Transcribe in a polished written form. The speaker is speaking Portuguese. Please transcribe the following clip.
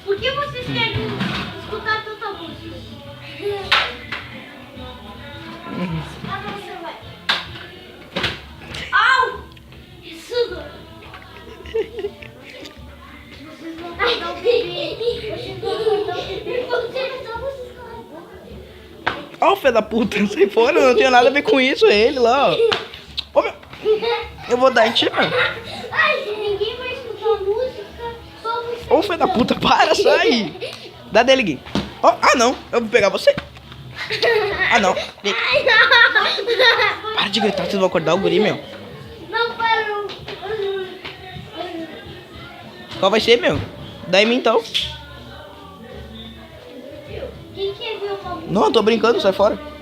Por que vocês querem escutar tanta música? Ah, não, você vai. Au! Isso dói. Vocês vão acordar o bebê. Vocês vão acordar o bebê. Vocês calam a boca. Ó, o filho da puta, sai fora, eu não tenho nada a ver com isso, ele lá, ó. Ô, meu, eu vou dar em ti, mano. Ai, ninguém vai escutar música. Só você. Ô, filho da puta, para, sai. Dá dele, Gui. Ó, ah, não, eu vou pegar você. Ah, não. Ai, não. Para de gritar, vocês vão acordar o guri, meu. Não, para. Qual vai ser, meu? Dá em mim, então. Quem quer ver uma música? Não, eu tô brincando, sai fora.